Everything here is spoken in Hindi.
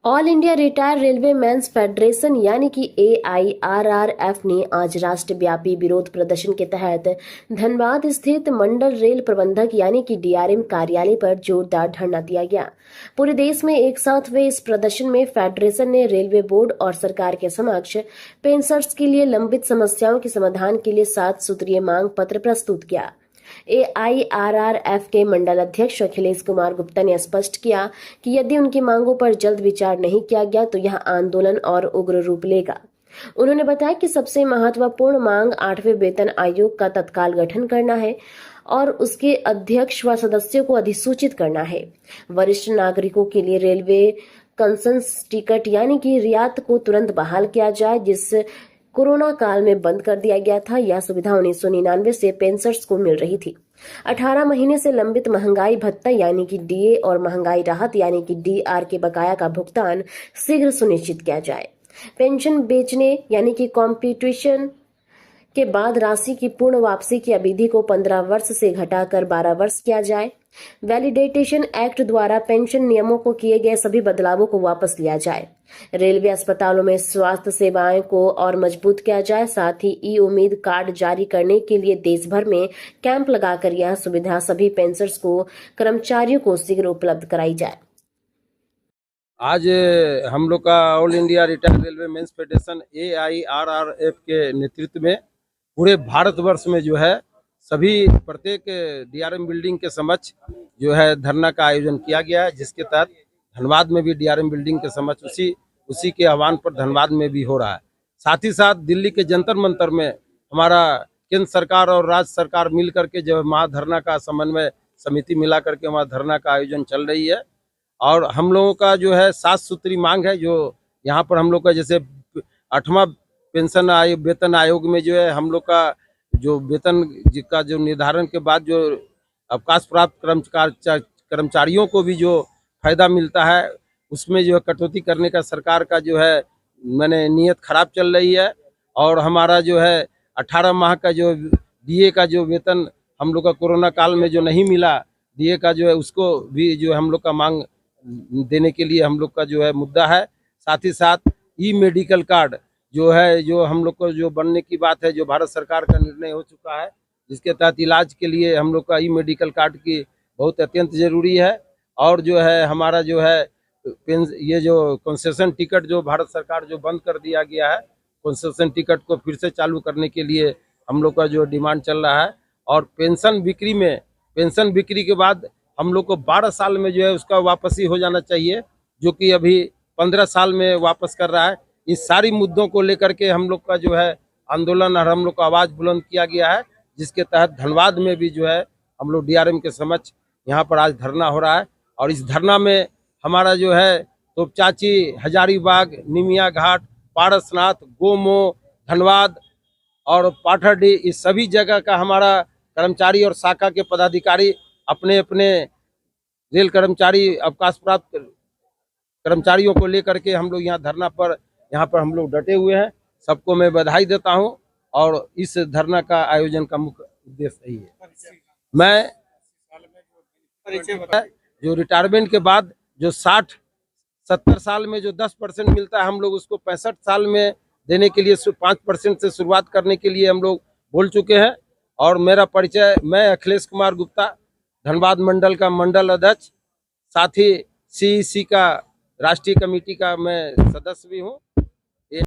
All India retire railway men's federation यानी कि AIRRF ने आज राष्ट्रव्यापी विरोध प्रदर्शन के तहत धनबाद स्थित मंडल रेल प्रबंधक यानी कि DRM कार्यालय पर जोरदार धरना दिया गया। पूरे देश में एक साथ हुए इस प्रदर्शन में फेडरेशन ने रेलवे बोर्ड और सरकार के समक्ष पेंशनर्स के लिए लंबित समस्याओं के समाधान के लिए 7 सूत्रीय मांग पत्र प्रस्तुत किया। AIRRF के मंडल अध्यक्ष अखिलेश कुमार गुप्ता ने स्पष्ट किया कि यदि उनकी मांगों पर जल्द विचार नहीं किया गया तो यह आंदोलन और उग्र रूप लेगा। उन्होंने बताया कि सबसे महत्वपूर्ण मांग 8वें वेतन आयोग का तत्काल गठन करना है और उसके अध्यक्ष व सदस्यों को अधिसूचित करना है। वरिष्ठ नागरिकों के लिए रेलवे कंसेशन टिकट यानी कि रियायत को तुरंत बहाल किया जाए, जिस कोरोना काल में बंद कर दिया गया था। यह सुविधा 1999 से पेंशनर्स को मिल रही थी। 18 महीने से लंबित महंगाई भत्ता यानी कि DA और महंगाई राहत यानी कि DR के बकाया का भुगतान शीघ्र सुनिश्चित किया जाए। पेंशन बेचने यानी कि कॉम्पिटिशन के बाद राशि की पूर्ण वापसी की अवधि को 15 वर्ष से घटाकर 12 वर्ष किया जाए। वैलिडेटेशन एक्ट द्वारा पेंशन नियमों को किए गए सभी बदलावों को वापस लिया जाए। रेलवे अस्पतालों में स्वास्थ्य सेवाएं को और मजबूत किया जाए। साथ ही ई-उम्मीद कार्ड जारी करने के लिए देश भर में कैंप लगाकर यह सुविधा सभी पेंशनर्स को कर्मचारियों को शीघ्र उपलब्ध कराई जाए। आज हम लोग का all India retire railway men's federation AIRRF के नेतृत्व में पूरे भारतवर्ष में जो है सभी प्रत्येक DRM बिल्डिंग के समक्ष जो है धरना का आयोजन किया गया है, जिसके तहत धनबाद में भी DRM बिल्डिंग के समक्ष उसी के आह्वान पर धनबाद में भी हो रहा है। साथ ही साथ दिल्ली के जंतर मंतर में हमारा केंद्र सरकार और राज्य सरकार मिल करके जो महाधरना का समन्वय समिति मिला करके वहाँ धरना का आयोजन चल रही है। और हम लोगों का जो है 7 सूत्री मांग है, जो यहाँ पर हम लोग का जैसे 8वां पेंशन वेतन आयोग में जो है हम लोग का जो वेतन का जो निर्धारण के बाद जो अवकाश प्राप्त कर्मचारियों को भी जो फायदा मिलता है, उसमें जो है कटौती करने का सरकार का जो है मैंने नीयत खराब चल रही है। और हमारा जो है 18 माह का जो DA का जो वेतन हम लोग का कोरोना काल में जो नहीं मिला, DA का जो है उसको भी जो हम लोग का मांग देने के लिए हम लोग का जो है मुद्दा है। साथ ही साथ ई-मेडिकल कार्ड जो है जो हम लोग को जो बनने की बात है, जो भारत सरकार का निर्णय हो चुका है, जिसके तहत इलाज के लिए हम लोग का ई-मेडिकल कार्ड की बहुत अत्यंत जरूरी है। और जो है हमारा जो है ये जो कंसेशन टिकट जो भारत सरकार जो बंद कर दिया गया है, कंसेशन टिकट को फिर से चालू करने के लिए हम लोग का जो डिमांड चल रहा है। और पेंशन बिक्री के बाद हम लोग को 12 साल में जो है उसका वापसी हो जाना चाहिए, जो कि अभी 15 साल में वापस कर रहा है। इस सारी मुद्दों को लेकर के हम लोग का जो है आंदोलन और हम लोग का आवाज़ बुलंद किया गया है, जिसके तहत धनबाद में भी जो है हम लोग DRM के समक्ष यहाँ पर आज धरना हो रहा है। और इस धरना में हमारा जो है तोपचाची, हजारीबाग, निमिया घाट, पारसनाथ, गोमो, धनबाद और पाथरडी, इस सभी जगह का हमारा कर्मचारी और शाखा के पदाधिकारी अपने अपने रेल कर्मचारी अवकाश प्राप्त कर्मचारियों को लेकर के हम लोग यहाँ पर हम लोग डटे हुए हैं। सबको मैं बधाई देता हूं। और इस धरना का आयोजन का मुख्य उद्देश्य यही है। मैं जो रिटायरमेंट के बाद जो 60-70 साल में जो 10% मिलता है, हम लोग उसको 65 साल में देने के लिए 5% से शुरुआत करने के लिए हम लोग बोल चुके हैं। और मेरा परिचय, मैं अखिलेश कुमार गुप्ता, धनबाद मंडल का मंडल अध्यक्ष, साथ ही CEC का राष्ट्रीय कमेटी का मैं सदस्य भी हूँ।